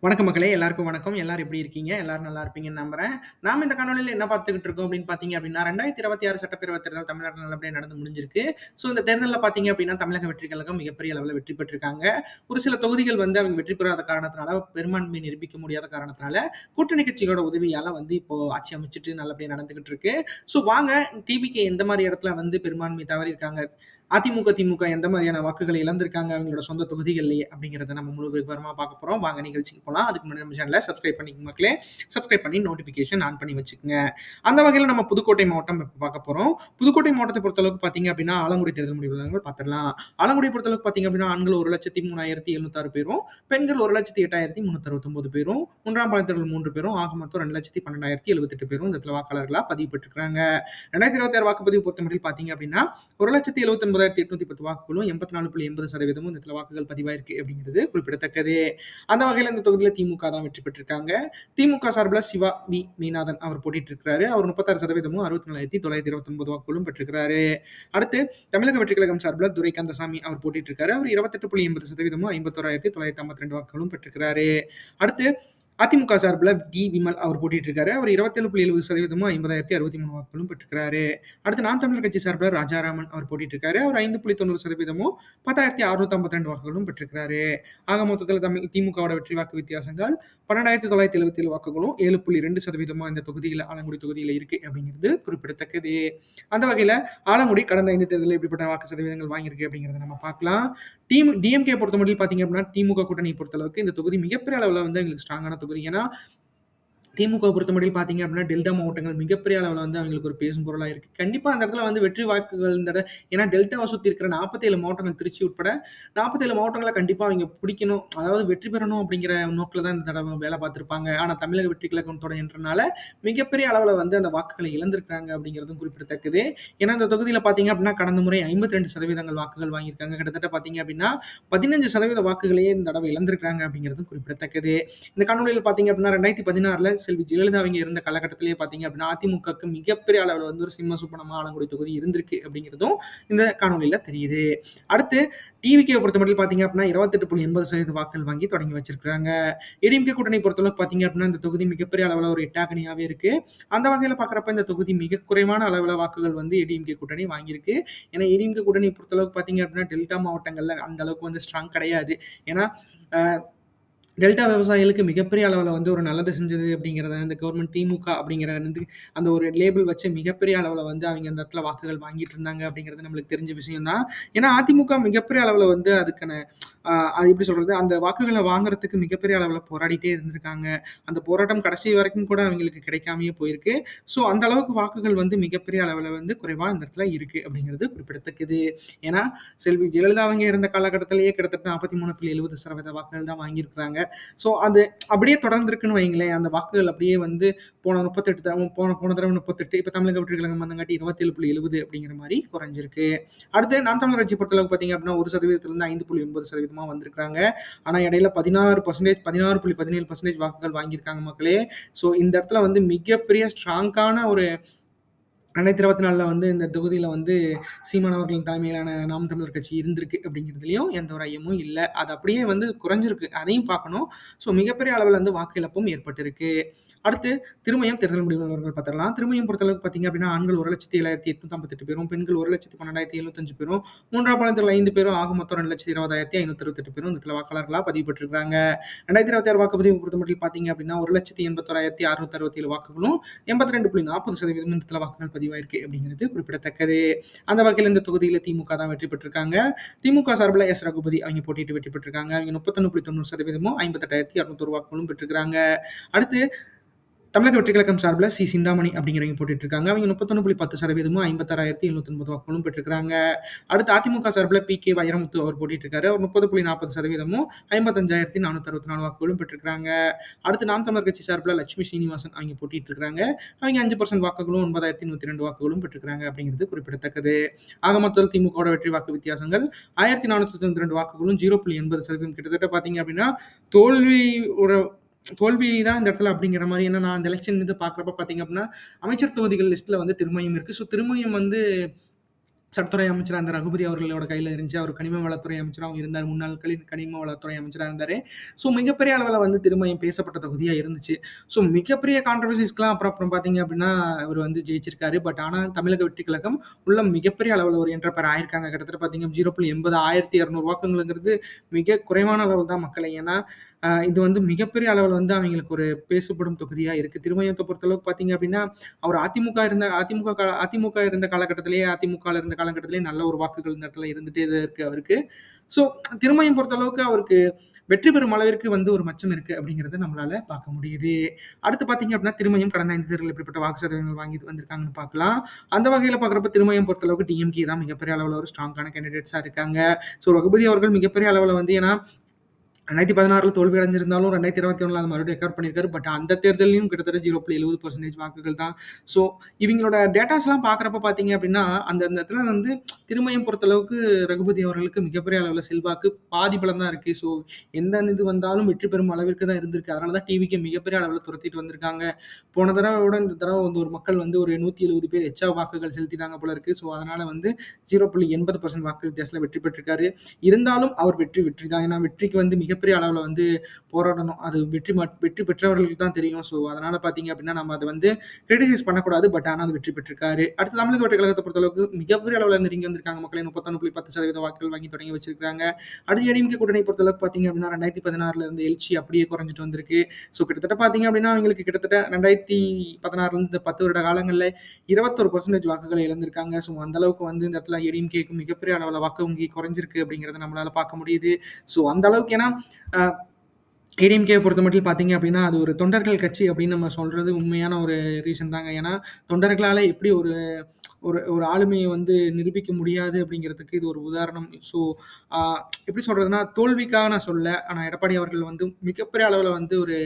வணக்கம் மக்களே! எல்லாருக்கும் வணக்கம். எல்லாரும் எப்படி இருக்கீங்க? எல்லாரும் நல்லா இருப்பீங்கன்னு நம்புறேன். நாம இந்த காணொளியில என்ன பார்த்துக்கிட்டு இருக்கோம் அப்படின்னு பார்த்தீங்க அப்படின்னா, 2026 சட்டப்பேரவை தேர்தல் தமிழ்நாட்டில நல்லபடியா நடந்து முடிஞ்சிருக்கு. ஸோ இந்த தேர்தல்ல பார்த்தீங்க அப்படின்னா, தமிழக வெற்றி கழகம் மிகப்பெரிய அளவுல வெற்றி பெற்றிருக்காங்க. ஒரு சில தொகுதிகள் வந்து அவங்க வெற்றி பெறாத காரணத்தினால, பெரும்பான்மை நிரூபிக்க முடியாத காரணத்தினால, கூட்டணி கட்சிகளோட உதவியால வந்து இப்போ ஆட்சி அமைச்சுட்டு நல்லபடியா நடந்துகிட்டு இருக்கு. ஸோ வாங்க டிவிகே எந்த மாரி இடத்துல வந்து பெரும்பான்மை தவறியிருக்காங்க? அதிமுக, திமுக எந்த மாதிரியான வாக்குகளை இழந்திருக்காங்க அவங்களோட சொந்த தொகுதிகள்லயே அப்படிங்கிறத நம்ம முழு விவரமா பார்க்க போறோம். வாங்க நிகழ்ச்சிக்கு போலாம். அதுக்கு முன்னாடி நம்ம சேனலை சப்ஸ்கிரைப் பண்ணிக்கங்க மக்களே. சப்ஸ்கிரைப் பண்ணி நோட்டிஃபிகேஷன் ஆன் பண்ணி வச்சுக்கங்க. அந்த வகையில நம்ம புதுக்கோட்டை மாவட்டம் இப்ப பார்க்க போறோம். புதுக்கோட்டை மாவட்டத்தை பொறுத்தளவுக்கு பார்த்தீங்க அப்படின்னா, ஆலங்குடி தேர்தல் முடிவுகள் பார்த்துடலாம். ஆலங்குடியை பொறுத்தளவுக்கு பார்த்தீங்க அப்படின்னா, ஆண்கள் 1,03,706 பேரும், பெண்கள் 1,08,369 பேரும், 1ஆம் பாலினத்தவர்கள் 3 பேரும், ஆக மொத்தம் 2,12,078 பேரும் இந்த இடத்துல வாக்காளர்களா பதிவு பெற்றிருக்காங்க. 2026 வாக்குப்பதிவு பொறுத்தமட்டில் பார்த்தீங்க அப்படின்னா, 1,79,810 வாக்குகளும் 84.80% இந்த இடத்துல வாக்குகள் பதிவாயிருக்கு அப்படிங்கிறது குறிப்பிடத்தக்கது. அந்த வகையில இந்த தொகுதியில திமுக தான் வெற்றி பெற்றிருக்காங்க. திமுக சார்பில் சிவா வி மீனாதன் அவர் போட்டிட்டு இருக்கிறாரு. அவர் 36%, 64,929 வாக்குகளும் பெற்றிருக்கிறாரு. அடுத்து தமிழக வெற்றி கழகம் சார்பில் துரை கந்தசாமி அவர் போட்டிட்டு இருக்காரு. அவர் 28.80%, 51,952 வாக்குகளும் பெற்றிருக்கிறாரு. அடுத்து அதிமுக சார்பில் டி விமல் அவர் போட்டிட்டு இருக்காரு. அவர் 27.70%, 50,063 வாக்குகளும் பெற்றிருக்கிறாரு. அடுத்து நாம் தமிழர் கட்சி சார்பில் ராஜாராமன் அவர் போட்டிட்டு இருக்காரு. அவர் 5.90%, 10,652 வாக்குகளும் பெற்றிருக்கிறாரு. ஆக மொத்தத்தில் திமுகவோட வெற்றி வாக்கு வித்தியாசங்கள் 12,977 வாக்குகளும் 7.2% இந்த தொகுதியில் ஆலங்குடி தொகுதியில் இருக்கு அப்படிங்கிறது குறிப்பிடத்தக்கது. அந்த வகையில ஆலங்குடி கடந்த 5 தேர்தலில் எப்படிப்பட்ட வாக்கு சதவீதங்கள் வாங்கியிருக்கு அப்படிங்கிறத நம்ம பார்க்கலாம். டிஎம்கே பொறுத்த மட்டும் பார்த்தீங்க அப்படின்னா, திமுக கூட்டணியை பொறுத்தளவுக்கு இந்த தொகுதி மிகப்பெரிய அளவில் வந்து எங்களுக்கு ஸ்ட்ராங்கான தொகுதி. ஏன்னா திமுக பொறுத்தமட்டில் பார்த்தீங்க அப்படின்னா, டெல்டா மாவட்டங்கள் மிகப்பெரிய அளவுல வந்து அவங்களுக்கு ஒரு பேசும் பொருளா இருக்கு. கண்டிப்பா அந்த இடத்துல வந்து வெற்றி வாக்குகள் ஏன்னா டெல்டாவ சுத்தி இருக்கிற 47 மாவட்டங்கள் திருச்சி உட்பட 47 மாவட்டங்கள கண்டிப்பா அவைங்க பிடிக்கணும். அதாவது வெற்றி பெறணும் அப்படிங்கிற நோக்குல தான் இந்த தடவ வேலை பார்த்திருப்பாங்க. ஆனா தமிழக வெற்றி கழகம் தொடர்ன்றனால மிகப்பெரிய அளவுல வந்து அந்த வாக்குகளை இழந்திருக்காங்க அப்படிங்கிறதும் குறிப்பிடத்தக்கது. ஏன்னா இந்த தொகுதியில பார்த்தீங்க அப்படின்னா, கடந்த முறை 52% வாக்குகள் வாங்கியிருக்காங்க. கிட்டத்தட்ட பார்த்தீங்க அப்படின்னா, 15% வாக்குகளையே இந்த தடவை இழந்திருக்காங்க அப்படிங்கிறதும் குறிப்பிடத்தக்கது. இந்த காணொலியில பார்த்தீங்க அப்படின்னா, 2016ல செல்வி ஜெயலலிதா அவங்க இருந்த காலகட்டத்திலேயே பார்த்தீங்க அப்படின்னா, அதிமுகவுக்கு மிகப்பெரிய அளவுல வந்து ஒரு சிம்ம சொப்பனமா ஆலங்குடி தொகுதி இருந்திருக்கு அப்படிங்கிறதும் இந்த காணொலியில தெரியுது. அடுத்து டிவிகே பொறுத்தமட்டில் பார்த்தீங்க அப்படின்னா, 28.80% வாக்குகள் வாங்கி தொடங்கி வச்சிருக்காங்க. ஏடிஎம்கே கூட்டணி பொறுத்தளவுக்கு பார்த்தீங்க அப்படின்னா, இந்த தொகுதி மிகப்பெரிய அளவுல ஒரு எட்டாக்கணியாவே இருக்கு. அந்த வகையில பார்க்குறப்ப இந்த தொகுதி மிக குறைவான அளவுல வாக்குகள் வந்து ஏடிஎம்கே கூட்டணி வாங்கியிருக்கு. ஏன்னா ஏடிஎம்கே கூட்டணி பொறுத்தளவுக்கு பார்த்தீங்க அப்படின்னா, டெல்டா மாவட்டங்கள்ல அந்த அளவுக்கு வந்து ஸ்ட்ராங் கிடையாது. ஏன்னா அ டெல்டா விவசாயிகளுக்கு மிகப்பெரிய அளவுல வந்து ஒரு நல்லது செஞ்சது அப்படிங்கிறத இந்த கவர்மெண்ட் திமுக அப்படிங்கிற வந்து அந்த ஒரு லேபிள் வச்சு மிகப்பெரிய அளவுல வந்து அவங்க அந்த இடத்துல வாக்குகள் வாங்கிட்டு இருந்தாங்க அப்படிங்கிறது நம்மளுக்கு தெரிஞ்ச விஷயம் தான். ஏன்னா அதிமுக மிகப்பெரிய அளவுல வந்து அதுக்கான அது எப்படி சொல்றது? அந்த வாக்குகள வாங்குறதுக்கு மிகப்பெரிய அளவுல போராடிட்டே இருந்திருக்காங்க. அந்த போராட்டம் கடைசி வரைக்கும் கூட அவங்களுக்கு கிடைக்காமயே போயிருக்கு. ஸோ அந்த அளவுக்கு வாக்குகள் வந்து மிகப்பெரிய அளவுல வந்து குறைவா இந்த இடத்துல இருக்கு அப்படிங்கிறது குறிப்பிடத்தக்கது. ஏன்னா செல்வி ஜெயலலிதா அவங்க இருந்த காலகட்டத்திலேயே கிட்டத்தட்ட 43.70% வாக்குகள் தான் வாங்கியிருக்கிறாங்க. ஸோ அது அப்படியே தொடர்ந்திருக்குன்னு வைங்களேன். அந்த வாக்குகள் அப்படியே வந்து போன 38 போன தடவ 38 இப்ப தமிழக வெற்றி கழகம் வந்தங்காட்டி 27.70 அப்படிங்கிற மாரி குறைஞ்சிருக்கு. அடுத்து நாம் தமிழர் கட்சி பொறுத்தளவுக்கு பார்த்தீங்க அப்படின்னா, 1%லிருந்து 5.80% வந்திருக்காங்க. ஆனா இடையில 16.17% வாக்குகள் வாங்கியிருக்காங்க மக்களே. ஸோ இந்த இடத்துல வந்து மிகப்பெரிய ஸ்ட்ராங்கான ஒரு 2024ல வந்து இந்த தொகுதியில வந்து சீமான் அவர்களின் தலைமையிலான நாம் தமிழர் கட்சி இருந்திருக்கு அப்படிங்கிறதுலயும் எந்த ஒரு ஐயமும் இல்ல. அது அப்படியே வந்து குறைஞ்சிருக்கு. அதையும் பார்க்கணும். ஸோ மிகப்பெரிய அளவுல வந்து வாக்கு இழப்பும் ஏற்பட்டிருக்கு. அடுத்து திருமயம் தேர்தல் முடிவு விவரங்கள் பார்த்துடலாம். திருமயம் பொறுத்தளவுக்கு பார்த்தீங்க அப்படின்னா, ஆண்கள் 1,07,858 பேரும், பெண்கள் 1,12,705 பேரும், 3ஆம் பாலினத்தவர்கள் 5 பேரும், ஆக மொத்தம் 2,20,568 பேரும் இந்த இடத்துல வாக்காளர்களா பதிவு பெற்றிருக்காங்க. 2026 வாக்குப்பதிவு பொறுத்தமட்டில் பார்த்தீங்க அப்படின்னா, 1,81,667 வாக்குகளும், 82.40% இந்த இடத்துல வாக்குகள் பதிவாயிருக்கு அப்படிங்கிறது குறிப்பிடத்தக்கது. அந்த வகையில் இந்த தொகுதியில திமுக தான் வெற்றி பெற்றிருக்காங்க. திமுக சார்பில் எஸ் ரகுபதி அவங்க போட்டியிட்டு வெற்றி பெற்றிருக்காங்க. அவங்க 31.90%, 58,201 வாக்குகளும் பெற்றிருக்காங்க. அடுத்து தமிழக வெற்றி கழகம் சார்பில் சி சிந்தாமணி அப்படிங்கிறவங்க போட்டுட்டு இருக்காங்க. அவங்க 31.10%, 56,709 வாக்குகளும் பெற்றிருக்காங்க. அடுத்து அதிமுக சார்பில் பி கே வைரமுத்து அவர் போட்டிட்டு இருக்காரு. அவர் 30.40%, 55,464 வாக்குகளும் பெற்றிருக்காங்க. அடுத்து நாம் தமிழர் கட்சி சார்பில் லட்சுமி ஸ்ரீனிவாசன் அவங்க போட்டிட்டு இருக்காங்க. அவங்க 5% வாக்குகளும் 9,102 வாக்குகளும் பெற்றிருக்காங்க அப்படிங்கிறது குறிப்பிடத்தக்கது. ஆக மொத்தத்தில் திமுக வெற்றி வாக்கு வித்தியாசங்கள் 1,492 வாக்குகளும் 0.80% கிட்டத்தட்ட பார்த்தீங்க அப்படின்னா தோல்வி ஒரு தோல்வி தான் இந்த இடத்துல அப்படிங்கிற மாதிரி. ஏன்னா நான் இந்த எலெக்ஷன் இது பார்க்குறப்ப பார்த்தீங்க அப்படின்னா, அமைச்சர் தொகுதிகள் லிஸ்ட்ல வந்து திருமயம் இருக்கு. ஸோ திருமயம் வந்து சட்டத்துறை அமைச்சரா இருந்த ரகுபதி அவர்களோட கையில இருந்துச்சு. அவர் கனிம வளத்துறை அமைச்சராவும் இருந்தார். முன்னாட்களில் கனிம வளத்துறை அமைச்சரா இருந்தாரு. ஸோ மிகப்பெரிய அளவுல வந்து திருமயம் பேசப்பட்ட தொகுதியா இருந்துச்சு. ஸோ மிகப்பெரிய கான்ட்ரோவர்சிஸ்க்குலாம் அப்புறம் அப்புறம் பார்த்தீங்க அப்படின்னா, இவரு வந்து ஜெயிச்சிருக்காரு. பட் ஆனா தமிழக வெற்றி கழகம் உள்ள மிகப்பெரிய அளவுல ஒரு என்ட்ரப்பர் ஆயிருக்காங்க. கிட்டத்தட்ட பார்த்தீங்க 0.80 1200 வாக்குகள்ங்கிறது மிக குறைவான அளவு தான் மக்களே. ஏன்னா, இது வந்து மிகப்பெரிய அளவுல வந்து அவங்களுக்கு ஒரு பேசப்படும் தொகுதியா இருக்கு. திருமயத்த பொறுத்தளவுக்கு பார்த்தீங்க அப்படின்னா, அவர் அதிமுக இருந்த காலகட்டத்திலேயே அதிமுகல இருந்த காலகட்டத்திலேயே நல்ல ஒரு வாக்குகள் இந்த இடத்துல இருந்துட்டே தான் இருக்கு அவருக்கு. ஸோ திருமயம் பொறுத்தளவுக்கு அவருக்கு வெற்றி பெறும் அளவிற்கு வந்து ஒரு மச்சம் இருக்கு அப்படிங்கிறத நம்மளால பார்க்க முடியுது. அடுத்து பார்த்தீங்க அப்படின்னா, திருமயம் கடந்த 5 தேர்தலில் எப்படிப்பட்ட வாக்கு சதவீதங்கள் வாங்கிட்டு வந்திருக்காங்கன்னு பார்க்கலாம். அந்த வகையில பார்க்குறப்ப திருமயம் பொறுத்தளவுக்கு டிஎம்கே தான் மிகப்பெரிய அளவுல ஒரு ஸ்ட்ராங்கான கேண்டிடேட்ஸா இருக்காங்க. ஸோ ரகுபதி அவர்கள் மிகப்பெரிய அளவுல வந்து ஏன்னா 2016ல தோல்வி அடைஞ்சிருந்தாலும் 2021ல அது மறுபடியும் ரெக்கவர் பண்ணியிருக்காரு. பட் அந்த தேர்தலையும் கிட்டத்தட்ட 0.70% வாக்குகள் தான். ஸோ இவங்களோட டேட்டாஸ்லாம் பார்க்குறப்ப பார்த்தீங்க அப்படின்னா, அந்த அந்த இடத்துல வந்து திருமயம் பொறுத்தளவுக்கு ரகுபதி அவர்களுக்கு மிகப்பெரிய அளவுல செல்வாக்கு பாதி பலம் தான் இருக்கு. ஸோ எந்த இது வந்தாலும் வெற்றி பெறும் அளவிற்கு தான் இருந்திருக்கு. அதனால தான் டிவிக்கு மிகப்பெரிய அளவுல துரத்திட்டு வந்திருக்காங்க. போன தடவை விட இந்த தடவை வந்து ஒரு மக்கள் வந்து ஒரு 170 பேர் எச்சா வாக்குகள் செலுத்திட்டாங்க போல இருக்கு. ஸோ அதனால வந்து 0.80% வாக்கு வித்தியாசத்துல வெற்றி பெற்றிருக்காரு. இருந்தாலும் அவர் வெற்றி தான். ஏன்னா வெற்றிக்கு வந்து மிகப்பெரிய அளவுல வந்து போராடணும். அது வெற்றி பெற்றவர்களுக்கு தான் தெரியும். ஸோ அதனால பார்த்தீங்க அப்படின்னா, நம்ம அத வந்து கிரிட்டிசைஸ் பண்ணக்கூடாது. பட் ஆனா அது வெற்றி பெற்றிருக்காரு. அடுத்து தமிழக வெற்றி கழகத்த பொறுத்தளவுக்கு மிகப்பெரிய அளவுல நெருங்கி வந்திருக்காங்க மக்களே. 31.10% வாக்குகள் வாங்கி தொடங்கி வச்சிருக்காங்க. அடுத்து ஏடிஎம்கே கூட்டணி பொறுத்தளவுக்கு பார்த்தீங்க அப்படின்னா, 2016ல இருந்த எழுச்சி அப்படியே குறைஞ்சிட்டு வந்திருக்கு. ஸோ கிட்டத்தட்ட பார்த்தீங்க அப்படின்னா, அவங்களுக்கு கிட்டத்தட்ட 2016ல இருந்து இந்த 10 வருட காலங்கள்ல 21% வாக்குகளை இழந்திருக்காங்க. ஸோ அந்த அளவுக்கு வந்து இந்த இடத்துல ஏடிஎம்கேக்கு மிகப்பெரிய அளவுல வாக்கு வங்கி குறைஞ்சிருக்கு அப்படிங்கிறத நம்மளால பார்க்க முடியுது. ஸோ அந்த அளவுக்கு ஏன்னா, அ ஏடிஎம்கே பொறுத்தமட்டில் பார்த்தீங்க அப்படின்னா, அது ஒரு தொண்டர்கள் கட்சி அப்படின்னு நம்ம சொல்றது உண்மையான ஒரு ரீசன் தாங்க. ஏன்னா, தொண்டர்களால எப்படி ஒரு ஒரு ஒரு ஆளுமைய வந்து நிரூபிக்க முடியாது அப்படிங்கிறதுக்கு இது ஒரு உதாரணம். ஸோ, அ எப்படி சொல்றதுன்னா, தோல்விக்காக நான் சொல்லல. ஆனா எடப்பாடி அவர்கள் வந்து மிகப்பெரிய அளவுல வந்து ஒரு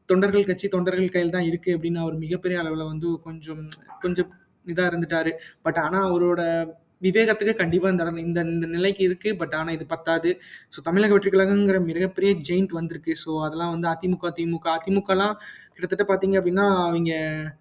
தொண்டர்கள் கட்சி தொண்டர்கள் கையில தான் இருக்கு அப்படின்னு அவர் மிகப்பெரிய அளவுல வந்து கொஞ்சம் கொஞ்சம் இதா இருந்துட்டாரு. பட் ஆனா அவரோட விவேகத்துக்கு கண்டிப்பா இந்த இந்த இந்த நிலைக்கு இருக்கு. பட் ஆனா இது பத்தாது. ஸோ தமிழக வெற்றி கழகங்கிற மிகப்பெரிய ஜெயிண்ட் வந்திருக்கு. ஸோ அதெல்லாம் வந்து அதிமுகலாம் கிட்டத்தட்ட பார்த்தீங்க அப்படின்னா, அவைங்க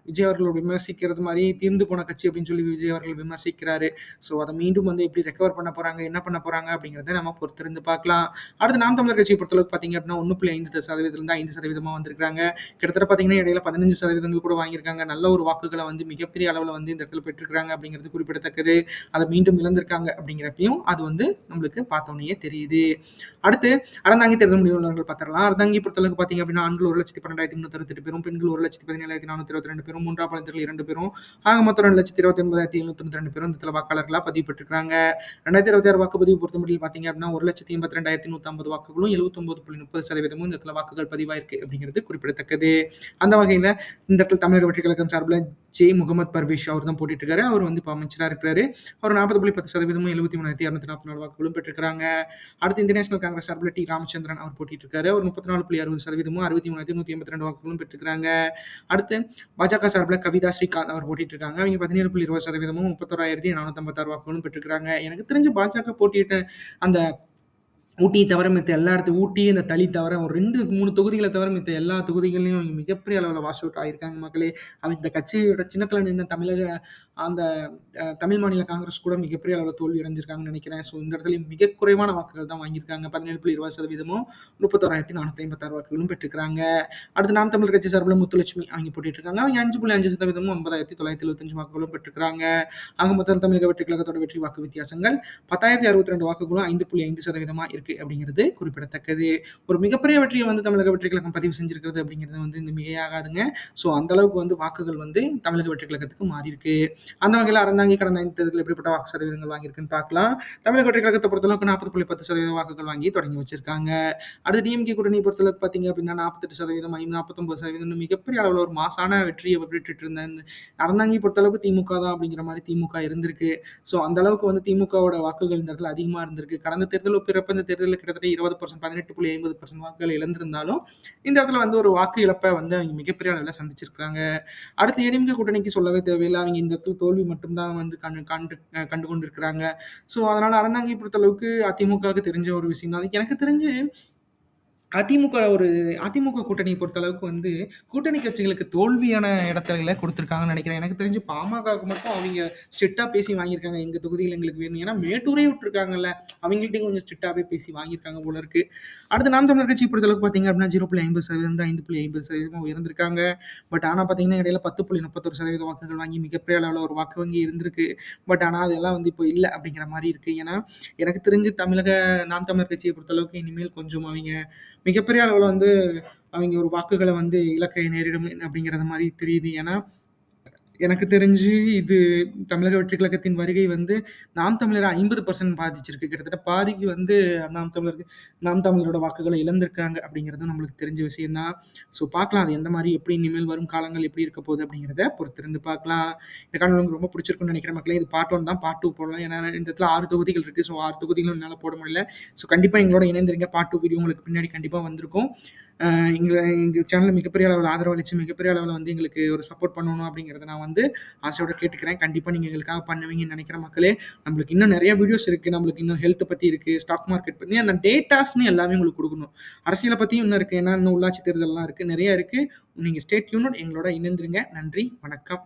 விஜய் அவர்கள விமர்சிக்கிறது மாரி தீர்ந்து போன கட்சி அப்படின்னு சொல்லி விஜய் அவர்கள் விமர்சிக்கிறாரு. ஸோ அத மீண்டும் வந்து எப்படி ரெக்கவர் பண்ண போறாங்க, என்ன பண்ண போறாங்க அப்படிங்கிறத நம்ம பொறுத்திருந்து பார்க்கலாம். அடுத்து நாம் தமிழர் கட்சிய பொறுத்தளவுக்கு பார்த்தீங்க அப்படின்னா 1.5% 5% வந்திருக்காங்க. கிட்டத்தட்ட பார்த்தீங்கன்னா, இடையில 15% கூட வாங்கியிருக்காங்க. நல்ல ஒரு வாக்குகள வந்து மிகப்பெரிய அளவுல வந்து இந்த இடத்துல பெற்றிருக்காங்க அப்படிங்கிறது குறிப்பிடத்தக்கது. அத மீண்டும் இழந்திருக்காங்க அப்படிங்கிறதையும் அது வந்து நம்மளுக்கு பார்த்தோனயே தெரியுது. அடுத்து அறந்தாங்கி தேர்தல் முடிவுகள் பார்த்துடலாம். அறந்தாங்கி பொறுத்தளவுக்கு பார்த்தீங்க அப்படின்னா, ஆண்கள் 1,12,368 பேரும், பெண்கள் 1,17,422 பேரும், மூன்றாம் பாலினத்தர்கள் 2 பேரும், ஆக மொத்தம் 2,29,792 பேரும் இந்த இடத்துல வாக்காளர்களா பதிவு பெற்றிருக்காங்க. 2026 வாக்குப்பதிவு பொறுத்தமட்டில் பார்த்தீங்க அப்படின்னா, 1,82,150 வாக்குகளும் 79.30% இந்த இடத்துல வாக்குகள் பதிவாயிருக்கு அப்படிங்கிறது குறிப்பிடத்தக்கது. அந்த வகையில இந்த இடத்துல தமிழக வெற்றி கழகம் சார்பில முகமது பர்வேஷ் அவர் தான் போட்டிட்டு இருக்காரு. அவர் வந்து இப்ப அமைச்சரா இருக்கிறாரு. அவர் 40.10% 73,244 வாக்குகளும் பெற்றிருக்கிறாங்க. அடுத்து இந்திய நேஷனல் காங்கிரஸ் சார்பில் ராமச்சந்திரன் அவர் போட்டிட்டு இருக்காரு. அவர் 34.60% 63,182 வாக்குகளும் பெற்றிருக்கிறாங்க. அடுத்து பாஜக சார்பில் கவிதா ஸ்ரீகாந்த் அவர் போட்டிட்டு இருக்காங்க. அவங்க 17.20% 31,456 வாக்குகளும் பெற்றிருக்கிறாங்க. எனக்கு தெரிஞ்சு பாஜக போட்டியிட்ட அந்த ஊட்டிய தவிர மித்த எல்லா ஊட்டி, இந்த தளி தவிர ஒரு 2, 3 தொகுதிகள தவிர மித்த எல்லா தொகுதிகள்லயும் அவங்க மிகப்பெரிய அளவுல வாஷ் அவுட் ஆயிருக்காங்க மக்களே. அவங்க இந்த கட்சியோட சின்னத்துல நின்ன அந்த தமிழ் மாநில காங்கிரஸ் கூட மிகப்பெரிய அளவுல தோல்வி அடைஞ்சிருக்காங்கன்னு நினைக்கிறேன். ஸோ இந்த இடத்துல மிக குறைவான வாக்குகள் தான் வாங்கியிருக்காங்க. 17.20% 31,156 வாக்குகளும் பெற்றிருக்கிறாங்க. அடுத்து நாம் தமிழர் கட்சி சார்பில் முத்துலட்சுமி அவங்க போட்டிட்டு இருக்காங்க. அவங்க 5.5% 9,995 வாக்குகளும் பெற்றிருக்கிறாங்க. ஆக மொத்தம் தமிழக வெற்றி கழகத்தோட வெற்றி வாக்கு வித்தியாசங்கள் 10,062 வாக்குகளும் 5.5% இருக்கு அப்படிங்கிறது குறிப்பிடத்தக்கது. ஒரு மிகப்பெரிய வெற்றியை வந்து தமிழக வெற்றி கழகம் பதிவு செஞ்சிருக்கிறது அப்படிங்கிறது வந்து இந்த மிகையாகாதுங்க. ஸோ அந்த அளவுக்கு வந்து வாக்குகள் வந்து தமிழக வெற்றி கழகத்துக்கு மாறி இருக்கு. அந்த வகையில் அறந்தாங்கி கடந்த 5 தேர்தலில் எப்படிப்பட்ட வாக்கு சதவீதங்கள் வாங்கியிருக்குன்னு பார்க்கலாம். தமிழக வெற்றி கழகத்தை பொறுத்தளவுக்கு 40.10% வாக்குகள் வாங்கி தொடங்கி வச்சிருக்காங்க. அடுத்து டிஎம்கே கூட்டணி பொறுத்தளவுக்கு பார்த்தீங்க அப்படின்னா 48%, 49% மிகப்பெரிய அளவில் ஒரு மாசான வெற்றியை பெற்றுட்டு இருந்த அறந்தாங்கி பொறுத்தளவுக்கு திமுக தான் அப்படிங்கிற மாதிரி திமுக இருந்திருக்கு. ஸோ அந்த அளவுக்கு வந்து திமுகவோட வாக்குகள் இந்த இடத்துல அதிகமாக இருந்திருக்கு. கடந்த தேர்தல் ஒப்பிடுறப்ப இந்த தேர்தலில் கிட்டத்தட்ட 20%, 18.50% வாக்குகள் இழந்திருந்தாலும் இந்த இடத்துல வந்து ஒரு வாக்கு இழப்பை வந்து அவங்க மிகப்பெரிய அளவில் சந்திச்சிருக்காங்க. அடுத்து ஏடிஎம்கே கூட்டணிக்கு சொல்லவே தேவையில்லை. அவங்க இந்த இடத்துல தோல்வி மட்டும்தான் வந்து கண்டு கொண்டிருக்கிறாங்க. ஸோ அதனால அறந்தாங்கி பொறுத்தளவுக்கு அதிமுகவுக்கு தெரிஞ்ச ஒரு விஷயம் தான். எனக்கு தெரிஞ்சு அதிமுக கூட்டணியை பொறுத்த அளவுக்கு வந்து கூட்டணி கட்சிகளுக்கு தோல்வியான இடத்துல கொடுத்துருக்காங்கன்னு நினைக்கிறேன். எனக்கு தெரிஞ்சு பாமகவுக்கு மட்டும் அவங்க ஸ்ட்ரிக்டா பேசி வாங்கியிருக்காங்க. எங்க தொகுதியில் எங்களுக்கு வேணும். ஏன்னா மேட்டூரே விட்டுருக்காங்கல்ல. அவங்கள்ட்டையும் கொஞ்சம் ஸ்ட்ரிக்டாவே பேசி வாங்கியிருக்காங்க போல இருக்கு. அடுத்து நாம் தமிழர் கட்சி பொறுத்த அளவுக்கு பார்த்தீங்க அப்படின்னா 0.50% 5.50% உயர்ந்திருக்காங்க. பட் ஆனா பார்த்தீங்கன்னா இடையில 10.31% வாக்குகள் வாங்கி மிகப்பெரிய அளவில் ஒரு வாக்கு வங்கி இருந்திருக்கு. பட் ஆனா அதெல்லாம் வந்து இப்போ இல்லை அப்படிங்கிற மாதிரி இருக்கு. ஏன்னா எனக்கு தெரிஞ்சு நாம் தமிழர் கட்சியை பொறுத்த அளவுக்கு இனிமேல் கொஞ்சம் அவங்க மிகப்பெரிய அளவுல வந்து அவங்க ஒரு வாக்குகள வந்து இலக்கை நேரிடும் அப்படிங்கிறது மாரி தெரியுது. ஏன்னா, எனக்கு தெரிஞ்சு இது தமிழக வெற்றிக் கழகத்தின் வருகை வந்து நாம் தமிழர 50% பாதிச்சிருக்கு. கிட்டத்தட்ட பாதிக்கு வந்து நாம் தமிழருக்கு நாம் தமிழரோட வாக்குகள இழந்திருக்காங்க அப்படிங்கிறதும் நம்மளுக்கு தெரிஞ்ச விஷயம் தான். ஸோ பார்க்கலாம் அது எந்த மாரி எப்படி இனிமேல் வரும் காலங்கள் எப்படி இருக்க போகுது அப்படிங்கிறத பொறுத்திருந்து பார்க்கலாம். இந்த காணொளி உங்களுக்கு ரொம்ப பிடிச்சிருக்கும்னு நினைக்கிறேன் மக்களே. இது பார்ட் 1 தான். பார்ட் 2 போடலாம். ஏன்னா இந்த இடத்துல 6 தொகுதிகள் இருக்கு. ஸோ 6 தொகுதிகளும் என்னால போட முடியல. ஸோ கண்டிப்பா எங்களோட இணைந்திருங்க. பார்ட் 2 வீடியோ உங்களுக்கு பின்னாடி கண்டிப்பா வந்திருக்கும். எங்க சேனல் மிகப்பெரிய அளவுல ஆதரவு அளிச்சு, மிகப்பெரிய அளவுல வந்து எங்களுக்கு ஒரு சப்போர்ட் பண்ணணும் அப்படிங்கிறத நான் வந்து ஆசையோட கேட்டுக்கிறேன். கண்டிப்பா நீங்க எங்களுக்காக பண்ணுவீங்கன்னு நினைக்கிறேன் மக்களே. நம்மளுக்கு இன்னும் நெறைய வீடியோஸ் இருக்கு. நம்மளுக்கு இன்னும் ஹெல்த் பத்தி இருக்கு, ஸ்டாக் மார்க்கெட் பத்தி அந்த டேட்டாஸ்ன்னு எல்லாமே உங்களுக்கு குடுக்கணும். அரசியல பத்தியும் இன்னும் இருக்கு. ஏன்னா இன்னும் உள்ளாட்சி தேர்தல்லாம் இருக்கு. நெறைய இருக்கு. நீங்க ஸ்டே டியூன்ட் எங்களோட இணைந்திருங்க. நன்றி, வணக்கம்.